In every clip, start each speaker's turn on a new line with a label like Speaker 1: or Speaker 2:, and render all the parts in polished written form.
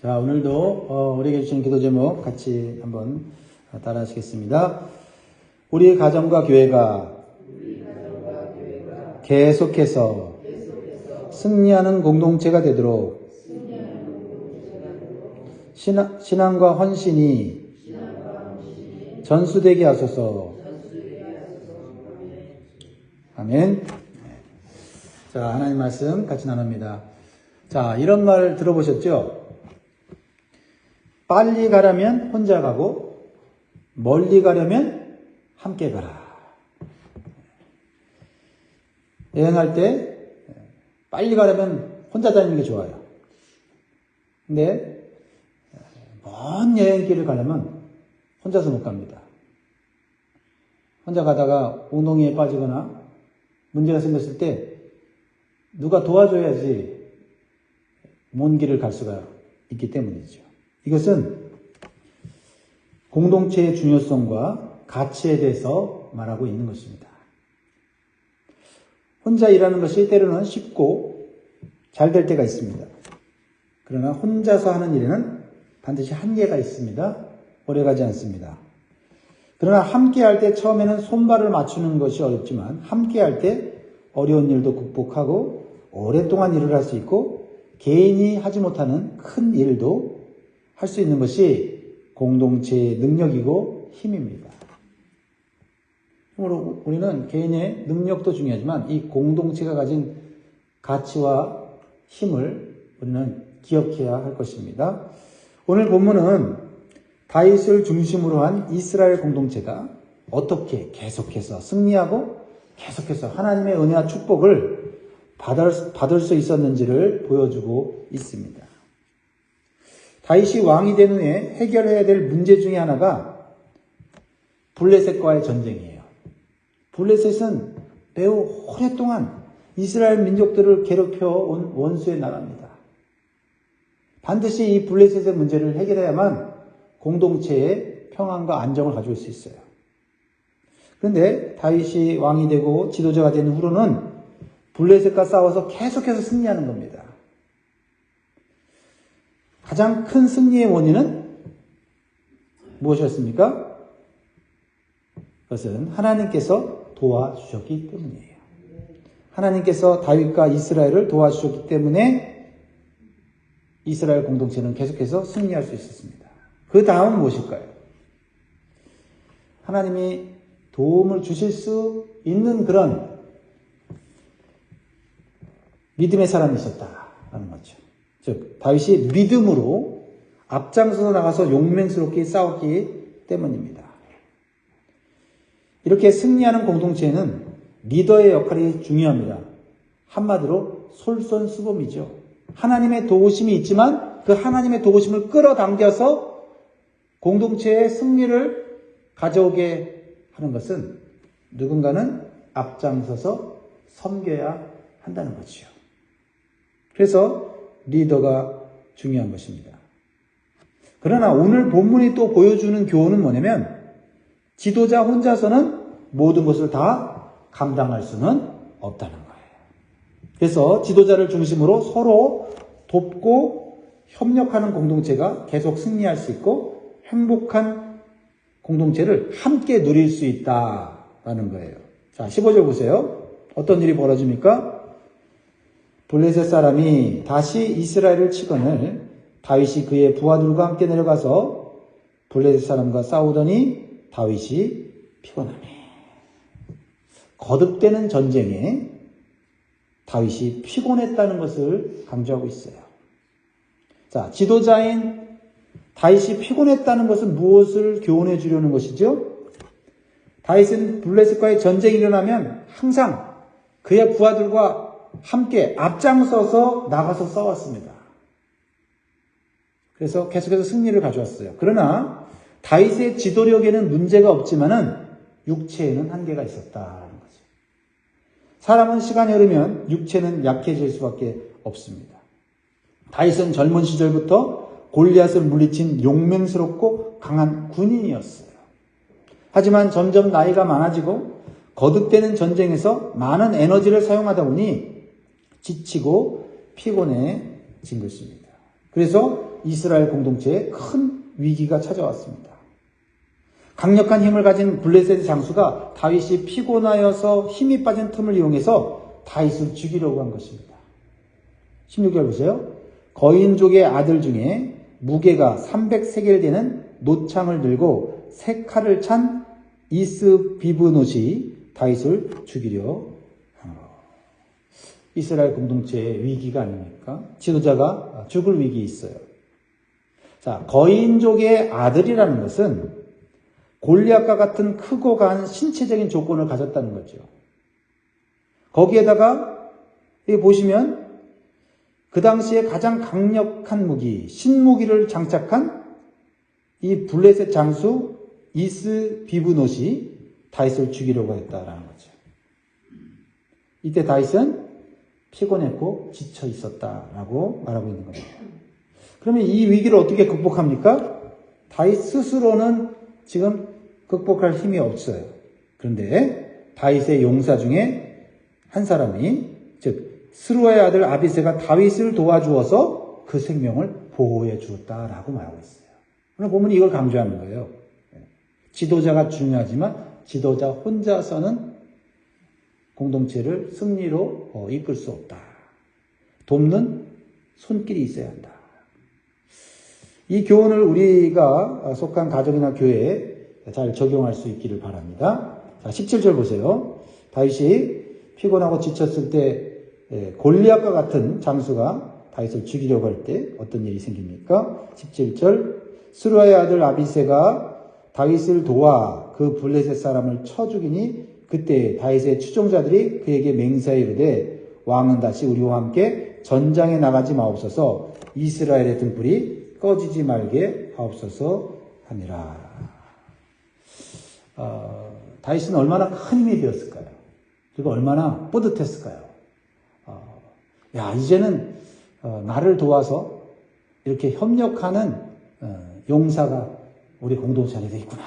Speaker 1: 자, 오늘도 우리에게 주신 기도 제목 같이 한번 따라 하시겠습니다. 우리 가정과 교회가 계속해서 승리하는 공동체가 되도록 신앙과 헌신이 전수되게 하소서. 아멘. 자, 하나님 말씀 같이 나눕니다. 자, 이런 말 들어보셨죠? 빨리 가려면 혼자 가고 멀리 가려면 함께 가라. 여행할 때 빨리 가려면 혼자 다니는 게 좋아요. 근데 먼 여행길을 가려면 혼자서 못 갑니다. 혼자 가다가 웅덩이에 빠지거나 문제가 생겼을 때 누가 도와줘야지 먼 길을 갈 수가 있기 때문이죠. 이것은 공동체의 중요성과 가치에 대해서 말하고 있는 것입니다. 혼자 일하는 것이 때로는 쉽고 잘 될 때가 있습니다. 그러나 혼자서 하는 일에는 반드시 한계가 있습니다. 오래가지 않습니다. 그러나 함께 할 때 처음에는 손발을 맞추는 것이 어렵지만 함께 할 때 어려운 일도 극복하고 오랫동안 일을 할 수 있고 개인이 하지 못하는 큰 일도 할 수 있는 것이 공동체의 능력이고 힘입니다. 그러므로 우리는 개인의 능력도 중요하지만 이 공동체가 가진 가치와 힘을 우리는 기억해야 할 것입니다. 오늘 본문은 다윗을 중심으로 한 이스라엘 공동체가 어떻게 계속해서 승리하고 계속해서 하나님의 은혜와 축복을 받을 수 있었는지를 보여주고 있습니다. 다윗이 왕이 된 후에 해결해야 될 문제 중에 하나가 블레셋과의 전쟁이에요. 블레셋은 매우 오랫동안 이스라엘 민족들을 괴롭혀온 원수의 나라입니다. 반드시 이 블레셋의 문제를 해결해야만 공동체의 평안과 안정을 가져올 수 있어요. 그런데 다윗이 왕이 되고 지도자가 된 후로는 블레셋과 싸워서 계속해서 승리하는 겁니다. 가장 큰 승리의 원인은 무엇이었습니까? 그것은 하나님께서 도와주셨기 때문이에요. 하나님께서 다윗과 이스라엘을 도와주셨기 때문에 이스라엘 공동체는 계속해서 승리할 수 있었습니다. 그 다음은 무엇일까요? 하나님이 도움을 주실 수 있는 그런 믿음의 사람이 있었다라는 거죠. 즉 다윗이 믿음으로 앞장서서 나가서 용맹스럽게 싸웠기 때문입니다. 이렇게 승리하는 공동체에는 리더의 역할이 중요합니다. 한마디로 솔선수범이죠. 하나님의 도우심이 있지만 그 하나님의 도우심을 끌어당겨서 공동체의 승리를 가져오게 하는 것은 누군가는 앞장서서 섬겨야 한다는 거죠. 그래서 리더가 중요한 것입니다. 그러나 오늘 본문이 또 보여주는 교훈은 뭐냐면 지도자 혼자서는 모든 것을 다 감당할 수는 없다는 거예요. 그래서 지도자를 중심으로 서로 돕고 협력하는 공동체가 계속 승리할 수 있고 행복한 공동체를 함께 누릴 수 있다라는 거예요. 자, 15절 보세요. 어떤 일이 벌어집니까? 블레셋 사람이 다시 이스라엘을 치거늘 다윗이 그의 부하들과 함께 내려가서 블레셋 사람과 싸우더니 다윗이 피곤하네. 거듭되는 전쟁에 다윗이 피곤했다는 것을 강조하고 있어요. 자, 지도자인 다윗이 피곤했다는 것은 무엇을 교훈해 주려는 것이죠? 다윗은 블레셋과의 전쟁이 일어나면 항상 그의 부하들과 함께 앞장서서 나가서 싸웠습니다. 그래서 계속해서 승리를 가져왔어요. 그러나 다윗의 지도력에는 문제가 없지만은 육체에는 한계가 있었다는 거죠. 사람은 시간이 흐르면 육체는 약해질 수밖에 없습니다. 다윗은 젊은 시절부터 골리앗을 물리친 용맹스럽고 강한 군인이었어요. 하지만 점점 나이가 많아지고 거듭되는 전쟁에서 많은 에너지를 사용하다 보니 지치고 피곤해진 것입니다. 그래서 이스라엘 공동체에 큰 위기가 찾아왔습니다. 강력한 힘을 가진 블레셋의 장수가 다윗이 피곤하여서 힘이 빠진 틈을 이용해서 다윗을 죽이려고 한 것입니다. 16절 보세요. 거인족의 아들 중에 무게가 300세겔 되는 노창을 들고 세 칼을 찬 이스비브노시 다윗을 죽이려 이스라엘 공동체의 위기가 아닙니까? 지도자가 죽을 위기에 있어요. 자, 거인족의 아들이라는 것은 골리앗과 같은 크고 강한 신체적인 조건을 가졌다는 거죠. 거기에다가 보시면 그 당시에 가장 강력한 무기, 신무기를 장착한 이 블레셋 장수 이스비브노시 다윗을 죽이려고 했다라는 거죠. 이때 다윗은 피곤했고 지쳐 있었다라고 말하고 있는 겁니다. 그러면 이 위기를 어떻게 극복합니까? 다윗 스스로는 지금 극복할 힘이 없어요. 그런데 다윗의 용사 중에 한 사람이, 즉 스루아의 아들 아비새가 다윗을 도와주어서 그 생명을 보호해 주었다라고 말하고 있어요. 오늘 보면 이걸 강조하는 거예요. 지도자가 중요하지만 지도자 혼자서는 공동체를 승리로 이끌 수 없다. 돕는 손길이 있어야 한다. 이 교훈을 우리가 속한 가정이나 교회에 잘 적용할 수 있기를 바랍니다. 자, 17절 보세요. 다윗이 피곤하고 지쳤을 때 골리앗과 같은 장수가 다윗을 죽이려고 할 때 어떤 일이 생깁니까? 17절 스루아의 아들 아비새가 다윗을 도와 그 블레셋 사람을 쳐 죽이니 그때 다윗의 추종자들이 그에게 맹세하여 이르되 왕은 다시 우리와 함께 전장에 나가지 마옵소서 이스라엘의 등불이 꺼지지 말게 하옵소서 하니라. 다윗은 얼마나 큰 힘이 되었을까요? 그리고 얼마나 뿌듯했을까요? 이제는 나를 도와서 이렇게 협력하는 용사가 우리 공동체 안에 있구나.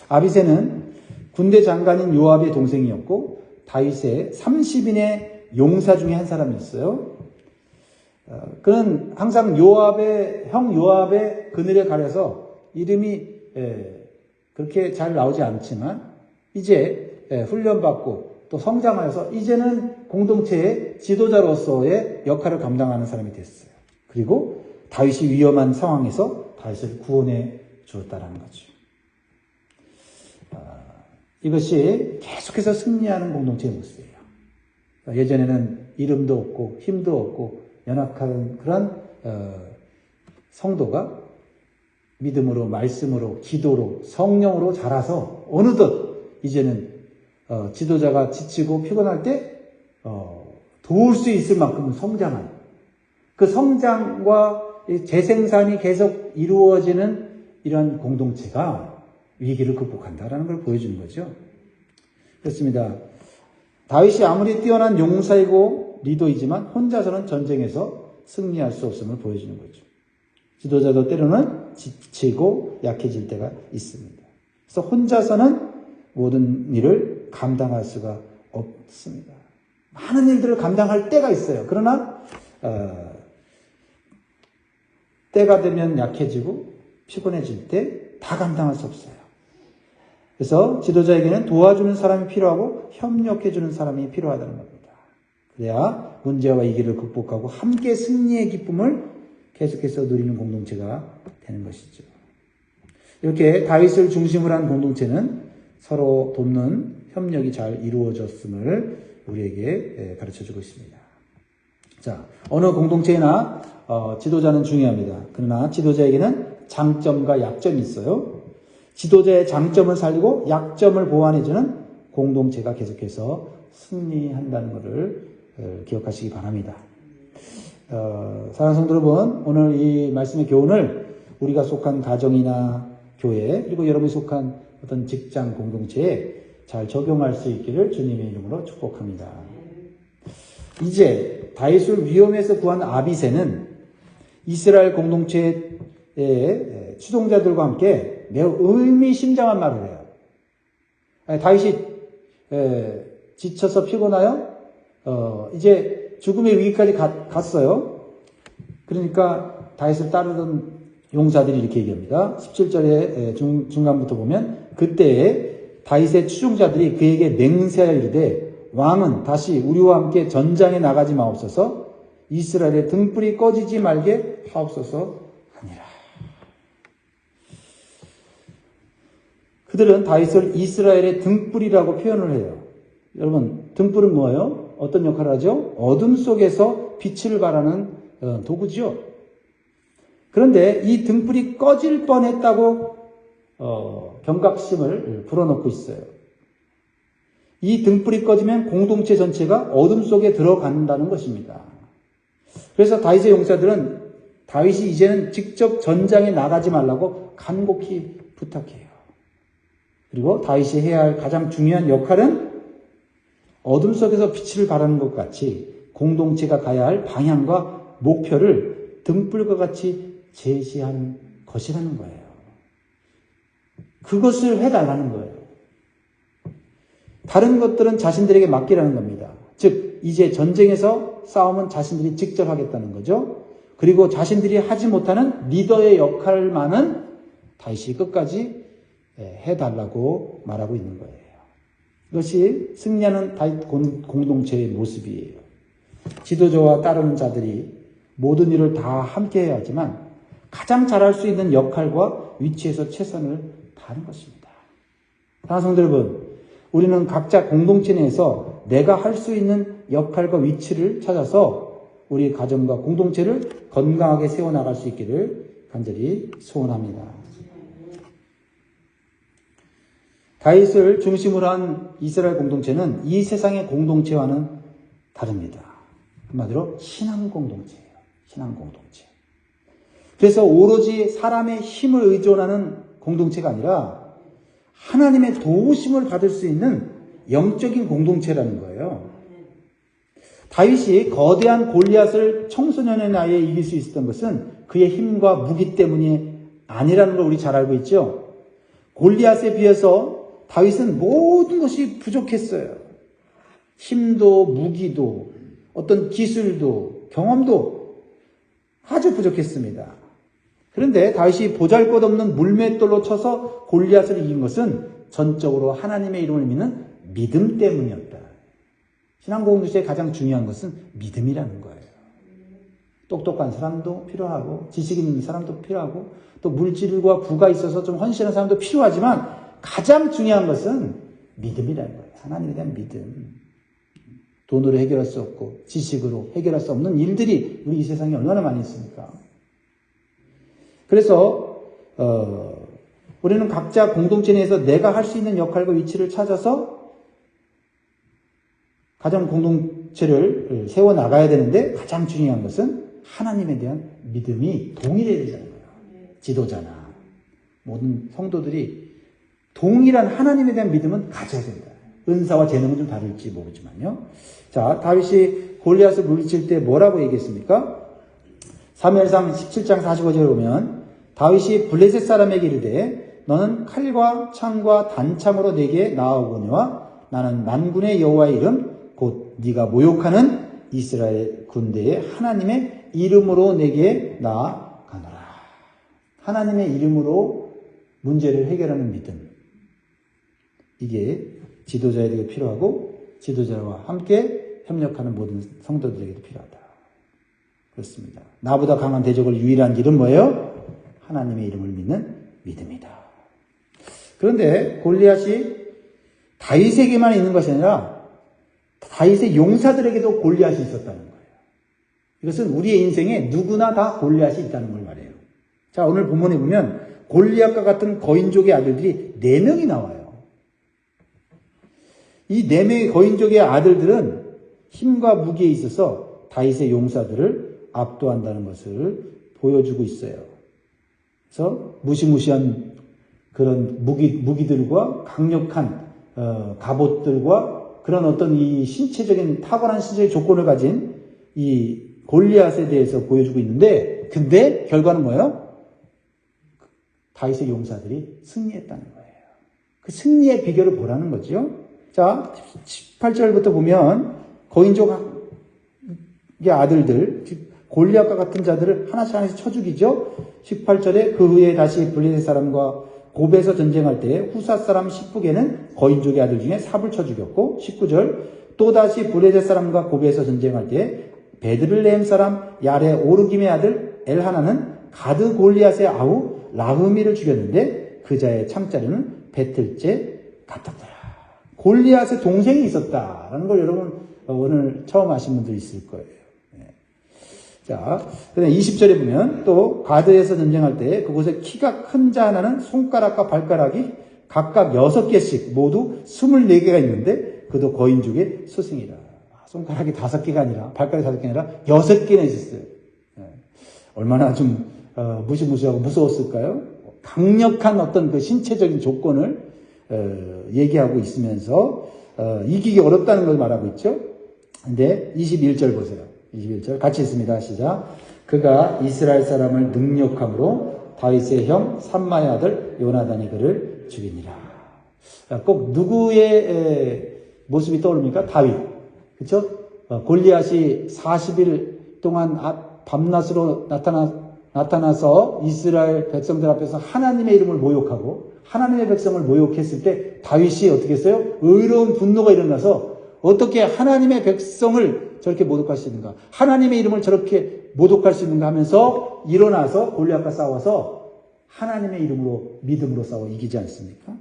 Speaker 1: 아비새는 군대 장관인 요압의 동생이었고 다윗의 30인의 용사 중에 한 사람이었어요. 그는 항상 형 요압의 그늘에 가려서 이름이 그렇게 잘 나오지 않지만 이제 훈련받고 또 성장하여서 이제는 공동체의 지도자로서의 역할을 감당하는 사람이 됐어요. 그리고 다윗이 위험한 상황에서 다윗을 구원해 주었다는 거죠. 이것이 계속해서 승리하는 공동체의 모습이에요. 예전에는 이름도 없고 힘도 없고 연약한 그런 성도가 믿음으로 말씀으로 기도로 성령으로 자라서 어느덧 이제는 지도자가 지치고 피곤할 때 도울 수 있을 만큼 성장하는 그 성장과 재생산이 계속 이루어지는 이런 공동체가 위기를 극복한다라는 걸 보여주는 거죠. 그렇습니다. 다윗이 아무리 뛰어난 용사이고 리더이지만 혼자서는 전쟁에서 승리할 수 없음을 보여주는 거죠. 지도자도 때로는 지치고 약해질 때가 있습니다. 그래서 혼자서는 모든 일을 감당할 수가 없습니다. 많은 일들을 감당할 때가 있어요. 그러나 때가 되면 약해지고 피곤해질 때 다 감당할 수 없어요. 그래서 지도자에게는 도와주는 사람이 필요하고 협력해주는 사람이 필요하다는 겁니다. 그래야 문제와 위기를 극복하고 함께 승리의 기쁨을 계속해서 누리는 공동체가 되는 것이죠. 이렇게 다윗을 중심으로 한 공동체는 서로 돕는 협력이 잘 이루어졌음을 우리에게 가르쳐주고 있습니다. 자, 어느 공동체나 지도자는 중요합니다. 그러나 지도자에게는 장점과 약점이 있어요. 지도자의 장점을 살리고 약점을 보완해주는 공동체가 계속해서 승리한다는 것을 기억하시기 바랍니다. 사랑하는 성도 여러분, 오늘 이 말씀의 교훈을 우리가 속한 가정이나 교회 그리고 여러분이 속한 어떤 직장 공동체에 잘 적용할 수 있기를 주님의 이름으로 축복합니다. 이제 다윗을 위험에서 구한 아비새는 이스라엘 공동체의 추종자들과 함께 매우 의미심장한 말을 해요. 다윗이 지쳐서 피곤하여 이제 죽음의 위기까지 갔어요. 그러니까 다윗을 따르던 용사들이 이렇게 얘기합니다. 17절의 중간부터 보면 그때에 다윗의 추종자들이 그에게 맹세하여 이르되 왕은 다시 우리와 함께 전장에 나가지 마옵소서 이스라엘의 등불이 꺼지지 말게 하옵소서 하니라. 그들은 다윗을 이스라엘의 등불이라고 표현을 해요. 여러분, 등불은 뭐예요? 어떤 역할을 하죠? 어둠 속에서 빛을 발하는 도구죠. 그런데 이 등불이 꺼질 뻔했다고 경각심을 불어넣고 있어요. 이 등불이 꺼지면 공동체 전체가 어둠 속에 들어간다는 것입니다. 그래서 다윗의 용사들은 다윗이 이제는 직접 전장에 나가지 말라고 간곡히 부탁해요. 그리고 다윗이 해야 할 가장 중요한 역할은 어둠 속에서 빛을 발하는 것 같이 공동체가 가야 할 방향과 목표를 등불과 같이 제시하는 것이라는 거예요. 그것을 해달라는 거예요. 다른 것들은 자신들에게 맡기라는 겁니다. 즉 이제 전쟁에서 싸움은 자신들이 직접 하겠다는 거죠. 그리고 자신들이 하지 못하는 리더의 역할만은 다윗이 끝까지 해달라고 말하고 있는 거예요. 이것이 승리하는 다윗 공동체의 모습이에요. 지도자와 따르는 자들이 모든 일을 다 함께 해야 하지만 가장 잘할 수 있는 역할과 위치에서 최선을 다하는 것입니다. 사랑하는 성도 여러분, 우리는 각자 공동체 내에서 내가 할 수 있는 역할과 위치를 찾아서 우리 가정과 공동체를 건강하게 세워나갈 수 있기를 간절히 소원합니다. 다윗을 중심으로 한 이스라엘 공동체는 이 세상의 공동체와는 다릅니다. 한마디로 신앙 공동체예요. 신앙 공동체. 그래서 오로지 사람의 힘을 의존하는 공동체가 아니라 하나님의 도우심을 받을 수 있는 영적인 공동체라는 거예요. 다윗이 거대한 골리앗을 청소년의 나이에 이길 수 있었던 것은 그의 힘과 무기 때문이 아니라는 걸 우리 잘 알고 있죠. 골리앗에 비해서 다윗은 모든 것이 부족했어요. 힘도 무기도 어떤 기술도 경험도 아주 부족했습니다. 그런데 다윗이 보잘것없는 물맷돌로 쳐서 골리앗을 이긴 것은 전적으로 하나님의 이름을 믿는 믿음 때문이었다. 신앙 공동체의 가장 중요한 것은 믿음이라는 거예요. 똑똑한 사람도 필요하고 지식 있는 사람도 필요하고 또 물질과 부가 있어서 좀 헌신한 사람도 필요하지만 가장 중요한 것은 믿음이라는 거예요. 하나님에 대한 믿음. 돈으로 해결할 수 없고 지식으로 해결할 수 없는 일들이 우리 이 세상에 얼마나 많이 있습니까? 그래서 우리는 각자 공동체 내에서 내가 할 수 있는 역할과 위치를 찾아서 가정 공동체를 세워나가야 되는데 가장 중요한 것은 하나님에 대한 믿음이 동일해야 되는 거예요. 지도자나 모든 성도들이 동일한 하나님에 대한 믿음은 가져야 된다. 은사와 재능은 좀 다를지 모르지만요. 자, 다윗이 골리앗을 물리칠 때 뭐라고 얘기했습니까? 사무엘상 17장 45절에 보면 다윗이 블레셋 사람에게 이르되 너는 칼과 창과 단창으로 내게 나아오거니와 나는 만군의 여호와의 이름 곧 네가 모욕하는 이스라엘 군대의 하나님의 이름으로 내게 나아가노라. 하나님의 이름으로 문제를 해결하는 믿음. 이게 지도자에게 필요하고 지도자와 함께 협력하는 모든 성도들에게도 필요하다. 그렇습니다. 나보다 강한 대적을 유일한 길은 뭐예요? 하나님의 이름을 믿는 믿음이다. 그런데 골리앗이 다윗에게만 있는 것이 아니라 다윗의 용사들에게도 골리앗이 있었다는 거예요. 이것은 우리의 인생에 누구나 다 골리앗이 있다는 걸 말해요. 자, 오늘 본문에 보면 골리앗과 같은 거인족의 아들들이 4명이 나와요. 이 4명의 거인족의 아들들은 힘과 무기에 있어서 다윗의 용사들을 압도한다는 것을 보여주고 있어요. 그래서 무시무시한 그런 무기들과 강력한 갑옷들과 그런 어떤 이 신체적인 탁월한 신체의 조건을 가진 이 골리앗에 대해서 보여주고 있는데, 근데 결과는 뭐예요? 다윗의 용사들이 승리했다는 거예요. 그 승리의 비결을 보라는 거죠. 자, 18절부터 보면 거인족의 아들들, 골리앗과 같은 자들을 하나씩 하나씩 쳐 죽이죠. 18절에 그 후에 다시 블레셋 사람과 고베에서 전쟁할 때 후사 사람 시프게는 거인족의 아들 중에 삽을 쳐 죽였고 19절 또다시 블레셋 사람과 고베에서 전쟁할 때 베드를레헴 사람 야레 오르김의 아들 엘하나는 가드 골리앗의 아우 라흐미를 죽였는데 그 자의 창자리는 배틀째 같았더라. 골리앗의 동생이 있었다라는 걸 여러분 오늘 처음 아신 분들 있을 거예요. 자, 그다음에 20절에 보면 또 가드에서 전쟁할 때 그곳에 키가 큰 자 하나는 손가락과 발가락이 각각 6개씩 모두 24개가 있는데 그도 거인족의 스승이라. 손가락이 5개가 아니라 발가락이 5개가 아니라 6개나 있었어요. 얼마나 좀 무시무시하고 무서웠을까요? 강력한 어떤 그 신체적인 조건을 얘기하고 있으면서 이기기 어렵다는 걸 말하고 있죠. 근데 21절 보세요. 21절 같이 있습니다. 시작. 그가 이스라엘 사람을 능력함으로 다윗의 형 삼마의 아들 요나단이 그를 죽이니라. 꼭 누구의 모습이 떠오릅니까? 다윗. 그렇죠? 골리앗이 40일 동안 밤낮으로 나타나서 이스라엘 백성들 앞에서 하나님의 이름을 모욕하고 하나님의 백성을 모욕했을 때 다윗이 어떻게 했어요? 의로운 분노가 일어나서 어떻게 하나님의 백성을 저렇게 모독할 수 있는가? 하나님의 이름을 저렇게 모독할 수 있는가 하면서 일어나서 골리앗과 싸워서 하나님의 이름으로 믿음으로 싸워 이기지 않습니까?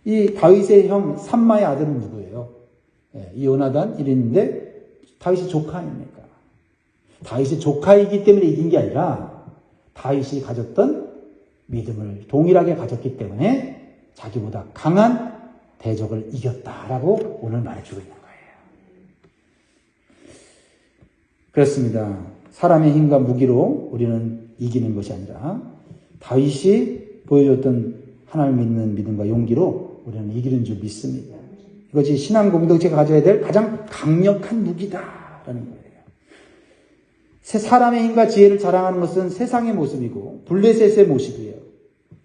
Speaker 1: 이 다윗의 형 삼마의 아들은 누구예요? 이 요나단 이랬는데 다윗이 조카 아닙니까? 다윗이 조카이기 때문에 이긴 게 아니라 다윗이 가졌던 믿음을 동일하게 가졌기 때문에 자기보다 강한 대적을 이겼다라고 오늘 말해주고 있는 거예요. 그렇습니다. 사람의 힘과 무기로 우리는 이기는 것이 아니라 다윗이 보여줬던 하나님을 믿는 믿음과 용기로 우리는 이기는 줄 믿습니다. 이것이 신앙 공동체가 가져야 될 가장 강력한 무기다라는 거예요. 사람의 힘과 지혜를 자랑하는 것은 세상의 모습이고 블레셋의 모습이에요.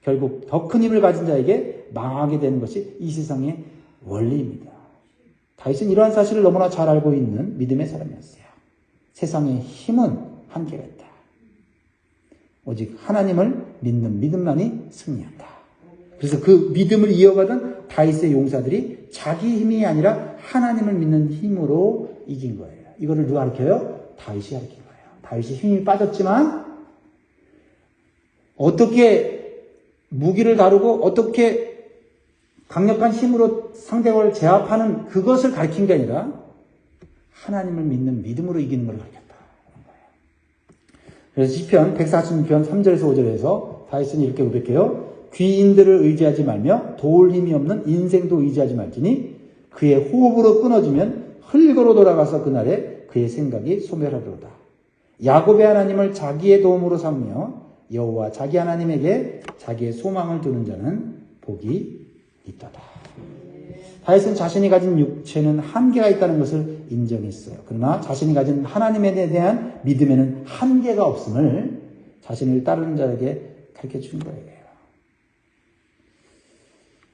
Speaker 1: 결국 더 큰 힘을 가진 자에게 망하게 되는 것이 이 세상의 원리입니다. 다윗은 이러한 사실을 너무나 잘 알고 있는 믿음의 사람이었어요. 세상의 힘은 한계가 있다. 오직 하나님을 믿는 믿음만이 승리한다. 그래서 그 믿음을 이어가던 다윗의 용사들이 자기 힘이 아니라 하나님을 믿는 힘으로 이긴 거예요. 이거를 누가 가르쳐요? 다윗이 가르친 거예요. 다윗이 힘이 빠졌지만 어떻게 무기를 다루고 어떻게 강력한 힘으로 상대를 제압하는 그것을 가르친 게 아니라 하나님을 믿는 믿음으로 이기는 걸 가르쳤다. 그래서 시편 146편 3절에서 5절에서 다윗은 이렇게 고백해요. 귀인들을 의지하지 말며 도울 힘이 없는 인생도 의지하지 말지니 그의 호흡으로 끊어지면 흙으로 돌아가서 그날에 그의 생각이 소멸하리로다. 야곱의 하나님을 자기의 도움으로 삼으며 여호와 자기 하나님에게 자기의 소망을 두는 자는 복이 있도다. 다윗은 자신이 가진 육체는 한계가 있다는 것을 인정했어요. 그러나 자신이 가진 하나님에 대한 믿음에는 한계가 없음을 자신을 따르는 자에게 가르쳐 준 거예요.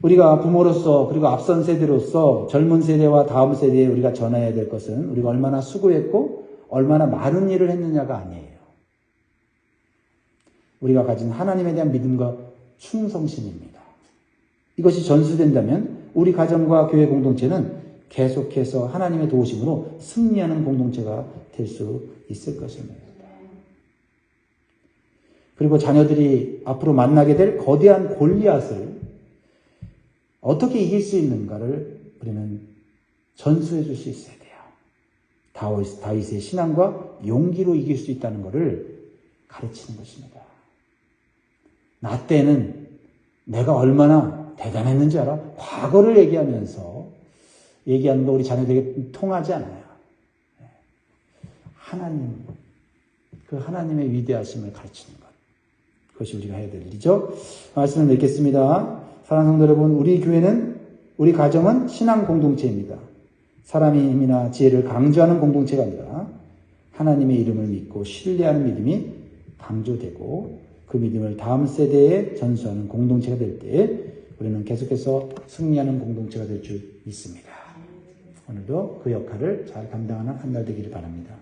Speaker 1: 우리가 부모로서 그리고 앞선 세대로서 젊은 세대와 다음 세대에 우리가 전해야 될 것은 우리가 얼마나 수고했고 얼마나 많은 일을 했느냐가 아니에요. 우리가 가진 하나님에 대한 믿음과 충성심입니다. 이것이 전수된다면 우리 가정과 교회 공동체는 계속해서 하나님의 도우심으로 승리하는 공동체가 될 수 있을 것입니다. 그리고 자녀들이 앞으로 만나게 될 거대한 골리앗을 어떻게 이길 수 있는가를 우리는 전수해 줄 수 있어야 돼요. 다윗의 신앙과 용기로 이길 수 있다는 것을 가르치는 것입니다. 나 때는 내가 얼마나 대단했는지 알아? 과거를 얘기하는 거 우리 자녀들에게 통하지 않아요. 하나님, 그 하나님의 위대하심을 가르치는 것. 그것이 우리가 해야 될 일이죠. 말씀을 맺겠습니다. 사랑하는 성도 여러분, 우리 교회는, 우리 가정은 신앙 공동체입니다. 사람의 힘이나 지혜를 강조하는 공동체가 아니라 하나님의 이름을 믿고 신뢰하는 믿음이 강조되고 그 믿음을 다음 세대에 전수하는 공동체가 될 때 우리는 계속해서 승리하는 공동체가 될 줄 믿습니다. 오늘도 그 역할을 잘 감당하는 한 날 되기를 바랍니다.